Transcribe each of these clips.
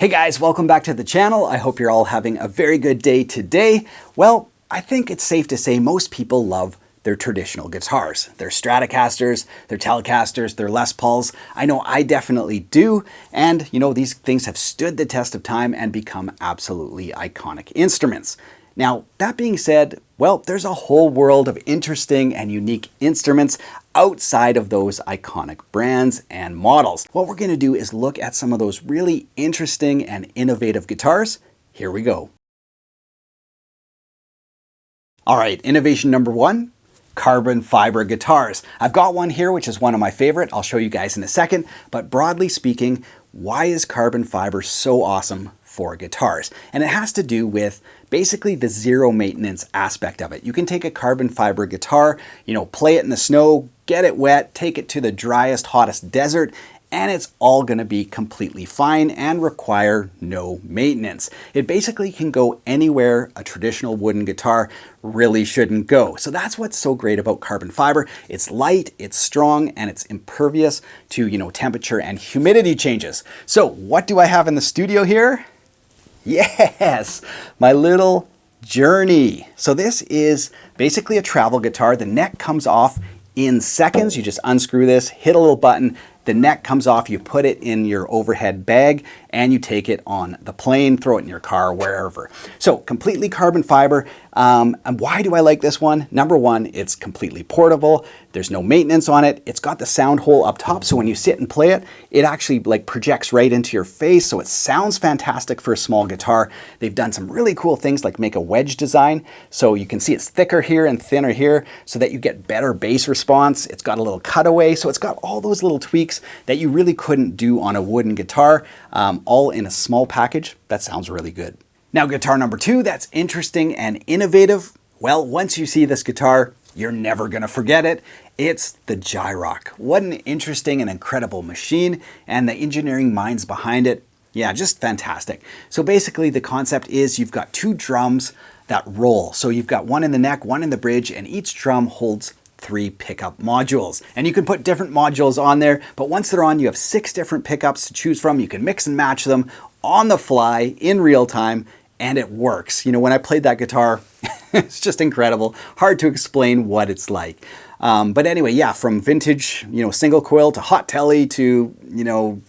Hey guys, welcome back to the channel. I hope you're all having a very good day today. Well, I think it's safe to say most people love their traditional guitars, their Stratocasters, their Telecasters, their Les Pauls. I know I definitely do. And you know, these things have stood the test of time and become absolutely iconic instruments. Now, that being said, well, there's a whole world of interesting and unique instruments outside of those iconic brands and models. What we're going to do is look at some of those really interesting and innovative guitars. Here we go. All right, innovation number one, carbon fiber guitars. I've got one here, which is one of my favorite. I'll show you guys in a second. But broadly speaking, why is carbon fiber so awesome for guitars? And it has to do with basically the zero maintenance aspect of it. You can take a carbon fiber guitar, play it in the snow, get it wet, take it to the driest, hottest desert, and it's all going to be completely fine and require no maintenance. It basically can go anywhere a traditional wooden guitar really shouldn't go. So that's what's so great about carbon fiber. It's light, it's strong, and it's impervious to, temperature and humidity changes. So what do I have in the studio here? Yes, my little Journey. So this is basically a travel guitar. The neck comes off in seconds. You just unscrew this, hit a little button, the neck comes off, you put it in your overhead bag, and you take it on the plane, throw it in your car, wherever. So completely carbon fiber. And why do I like this one? Number one, it's completely portable. There's no maintenance on it. It's got the sound hole up top, so when you sit and play it, it actually projects right into your face, so it sounds fantastic for a small guitar. They've done some really cool things like make a wedge design, so you can see it's thicker here and thinner here so that you get better bass response. It's got a little cutaway, so it's got all those little tweaks that you really couldn't do on a wooden guitar, all in a small package. That sounds really good. Now, guitar number two that's interesting and innovative. Well, once you see this guitar, you're never going to forget it. It's the Gyroc. What an interesting and incredible machine, and the engineering minds behind it. Yeah, just fantastic. So basically the concept is you've got two drums that roll. So you've got one in the neck, one in the bridge, and each drum holds 3 pickup modules. And you can put different modules on there, but once they're on, you have 6 different pickups to choose from. You can mix and match them on the fly in real time, and it works. When I played that guitar, it's just incredible. Hard to explain what it's like. But anyway, yeah, from vintage, single coil to hot telly to,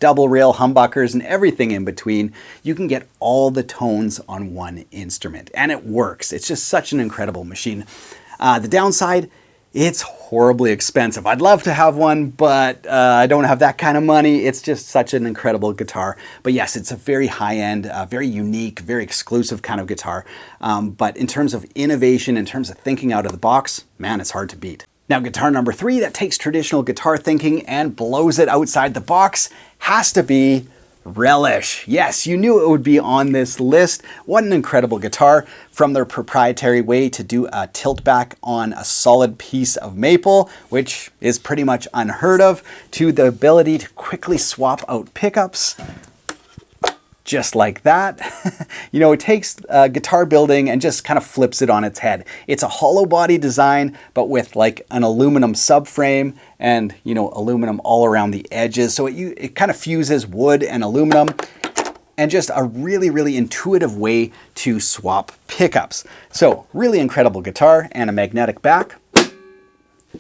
double rail humbuckers and everything in between, you can get all the tones on one instrument, and it works. It's just such an incredible machine. The downside, it's horribly expensive. I'd love to have one, but I don't have that kind of money. It's just such an incredible guitar. But yes, it's a very high-end, very unique, very exclusive kind of guitar. But in terms of innovation, in terms of thinking out of the box, man, it's hard to beat. Now, guitar number 3 that takes traditional guitar thinking and blows it outside the box has to be Relish. Yes, you knew it would be on this list. What an incredible guitar, from their proprietary way to do a tilt back on a solid piece of maple, which is pretty much unheard of, to the ability to quickly swap out pickups just like that. It takes guitar building and just kind of flips it on its head. It's a hollow body design, but with like an aluminum subframe and, aluminum all around the edges. So it kind of fuses wood and aluminum, and just a really, really intuitive way to swap pickups. So really incredible guitar, and a magnetic back.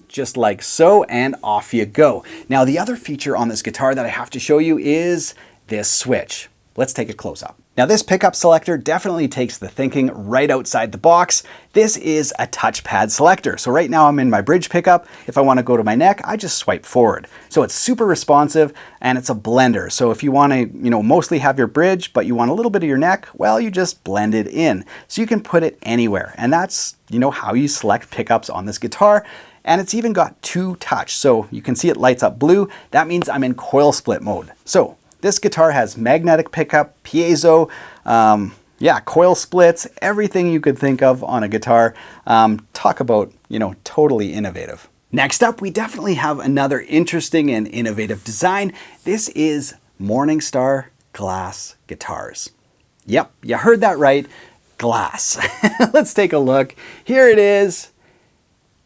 Just like so, and off you go. Now, the other feature on this guitar that I have to show you is this switch. Let's take a close up. Now, this pickup selector definitely takes the thinking right outside the box. This is a touchpad selector. So right now I'm in my bridge pickup. If I want to go to my neck, I just swipe forward. So it's super responsive, and it's a blender. So if you want to, mostly have your bridge, but you want a little bit of your neck, well, you just blend it in. So you can put it anywhere. And that's, how you select pickups on this guitar. And it's even got 2 touch. So you can see it lights up blue. That means I'm in coil split mode. So this guitar has magnetic pickup, piezo, coil splits, everything you could think of on a guitar. Talk about, totally innovative. Next up, we definitely have another interesting and innovative design. This is Morningstar glass guitars. Yep, you heard that right, glass. Let's take a look. Here it is.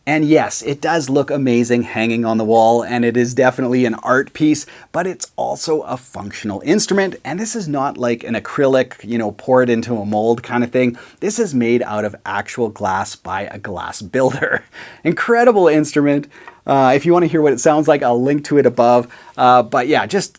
And yes, it does look amazing hanging on the wall, and it is definitely an art piece, but it's also a functional instrument. And this is not like an acrylic, pour it into a mold kind of thing. This is made out of actual glass by a glass builder. Incredible instrument. If you want to hear what it sounds like, I'll link to it above. But yeah, just,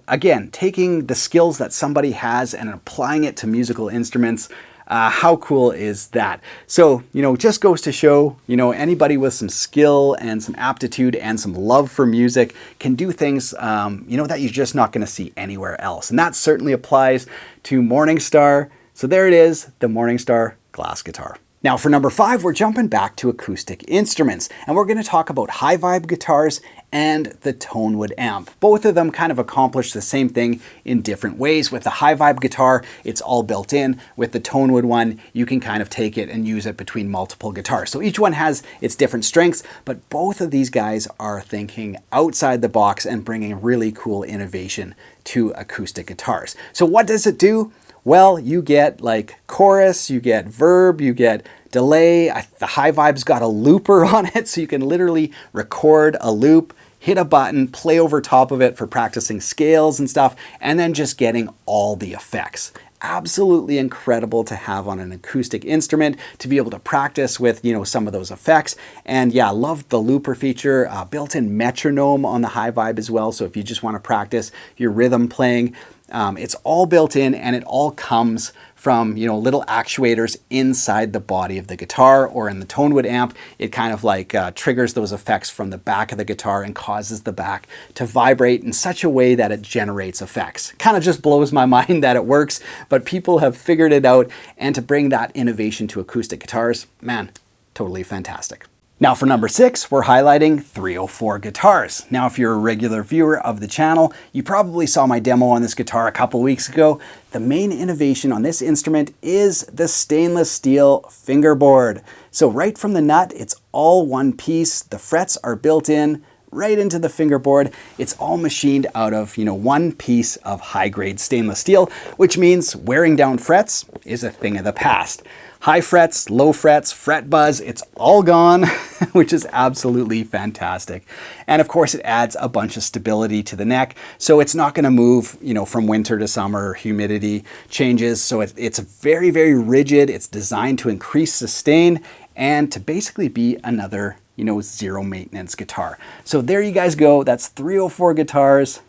again, taking the skills that somebody has and applying it to musical instruments. How cool is that? So, just goes to show, anybody with some skill and some aptitude and some love for music can do things, that you're just not going to see anywhere else. And that certainly applies to Morningstar. So there it is, the Morningstar glass guitar. Now for number 5, we're jumping back to acoustic instruments, and we're going to talk about HighVibe guitars and the Tonewood amp. Both of them kind of accomplish the same thing in different ways. With the HighVibe guitar, it's all built in. With the Tonewood one, you can kind of take it and use it between multiple guitars. So each one has its different strengths, but both of these guys are thinking outside the box and bringing really cool innovation to acoustic guitars. So what does it do? Well, you get like chorus, you get verb, you get delay. The HighVibe's got a looper on it, so you can literally record a loop, hit a button, play over top of it for practicing scales and stuff, and then just getting all the effects. Absolutely incredible to have on an acoustic instrument, to be able to practice with, some of those effects. And yeah, love the looper feature, built-in metronome on the HighVibe as well. So if you just want to practice your rhythm playing, it's all built in, and it all comes from, little actuators inside the body of the guitar. Or in the Tonewood amp, it kind of like triggers those effects from the back of the guitar and causes the back to vibrate in such a way that it generates effects. Kind of just blows my mind that it works, but people have figured it out, and to bring that innovation to acoustic guitars, man, totally fantastic. Now for number 6, we're highlighting 304 guitars. Now if you're a regular viewer of the channel, you probably saw my demo on this guitar a couple weeks ago. The main innovation on this instrument is the stainless steel fingerboard. So right from the nut, it's all one piece. The frets are built in right into the fingerboard. It's all machined out of, one piece of high-grade stainless steel, which means wearing down frets is a thing of the past. High frets, low frets, fret buzz, it's all gone, which is absolutely fantastic. And of course, it adds a bunch of stability to the neck, so it's not going to move, from winter to summer, humidity changes. So it's very, very rigid. It's designed to increase sustain and to basically be another, zero maintenance guitar. So there you guys go. That's 304 guitars.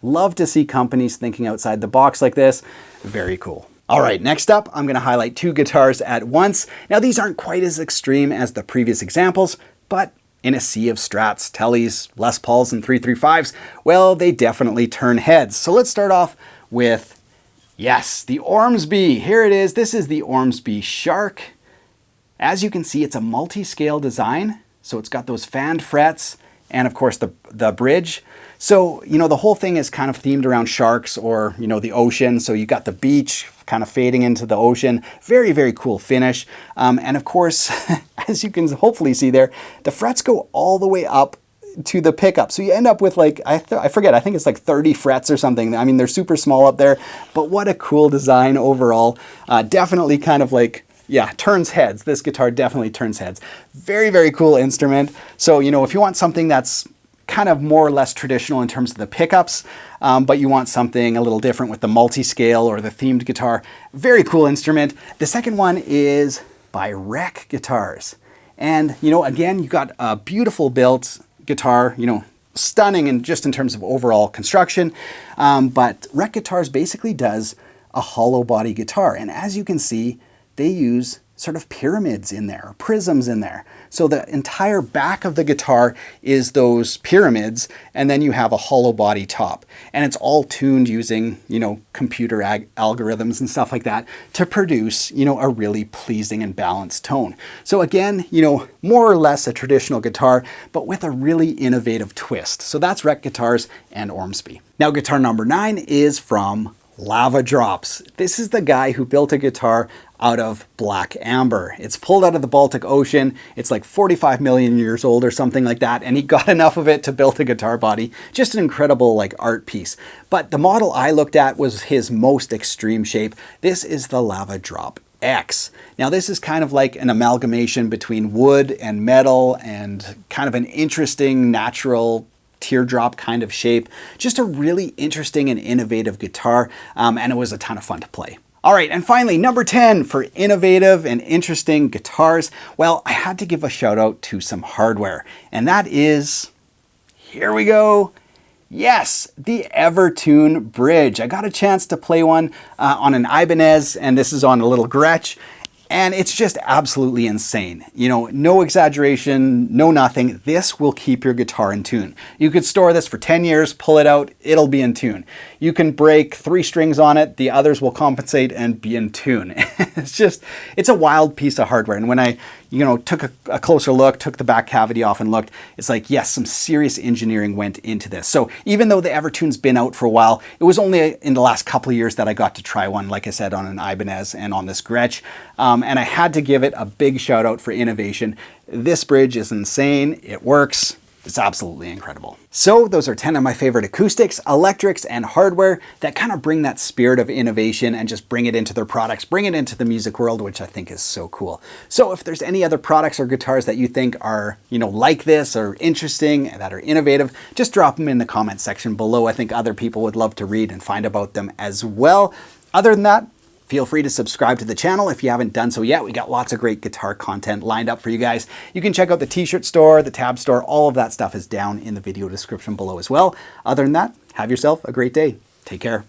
Love to see companies thinking outside the box like this. Very cool. All right, next up, I'm going to highlight 2 guitars at once. Now, these aren't quite as extreme as the previous examples, but in a sea of Strats, Tellys, Les Pauls, and 335s, well, they definitely turn heads. So let's start off with, yes, the Ormsby. Here it is. This is the Ormsby Shark. As you can see, it's a multi-scale design. So it's got those fanned frets and, of course, the bridge. So, the whole thing is kind of themed around sharks or, the ocean. So you got the beach kind of fading into the ocean. Very, very cool finish. And of course, as you can hopefully see there, the frets go all the way up to the pickup. So you end up with like, I forget, I think it's like 30 frets or something. I mean, they're super small up there, but what a cool design overall. Definitely kind of like, yeah, turns heads. This guitar definitely turns heads. Very, very cool instrument. So, if you want something that's kind of more or less traditional in terms of the pickups, but you want something a little different with the multi-scale or the themed guitar, very cool instrument. The second one is by Rec Guitars. And, again, you got a beautiful built guitar, stunning in just in terms of overall construction. But Rec Guitars basically does a hollow body guitar. And as you can see, they use sort of pyramids in there, prisms in there. So the entire back of the guitar is those pyramids, and then you have a hollow body top. And it's all tuned using, computer algorithms and stuff like that to produce, a really pleasing and balanced tone. So again, more or less a traditional guitar, but with a really innovative twist. So that's Rec Guitars and Ormsby. Now guitar number 9 is from Lava Drops. This is the guy who built a guitar out of black amber. It's pulled out of the Baltic Ocean. It's like 45 million years old or something like that, and he got enough of it to build a guitar body. Just an incredible like art piece. But the model I looked at was his most extreme shape. This is the Lava Drop X. Now this is kind of like an amalgamation between wood and metal and kind of an interesting natural teardrop kind of shape. Just a really interesting and innovative guitar, and it was a ton of fun to play. All right, and finally, number 10 for innovative and interesting guitars. Well, I had to give a shout out to some hardware, and that is, here we go. Yes, the Evertune Bridge. I got a chance to play one on an Ibanez, and this is on a little Gretsch. And it's just absolutely insane. You know, no exaggeration, no nothing. This will keep your guitar in tune. You could store this for 10 years, pull it out, it'll be in tune. You can break 3 strings on it, the others will compensate and be in tune. It's a wild piece of hardware. And when I, took a closer look, took the back cavity off and looked, it's like, yes, some serious engineering went into this. So even though the Evertune's been out for a while, it was only in the last couple of years that I got to try one, like I said, on an Ibanez and on this Gretsch. And I had to give it a big shout out for innovation. This bridge is insane. It works. It's absolutely incredible. So those are 10 of my favorite acoustics, electrics, and hardware that kind of bring that spirit of innovation and just bring it into their products, bring it into the music world, which I think is so cool. So if there's any other products or guitars that you think are, like this or interesting, that are innovative, just drop them in the comment section below. I think other people would love to read and find about them as well. Other than that, feel free to subscribe to the channel if you haven't done so yet. We got lots of great guitar content lined up for you guys. You can check out the t-shirt store, the tab store, all of that stuff is down in the video description below as well. Other than that, have yourself a great day. Take care.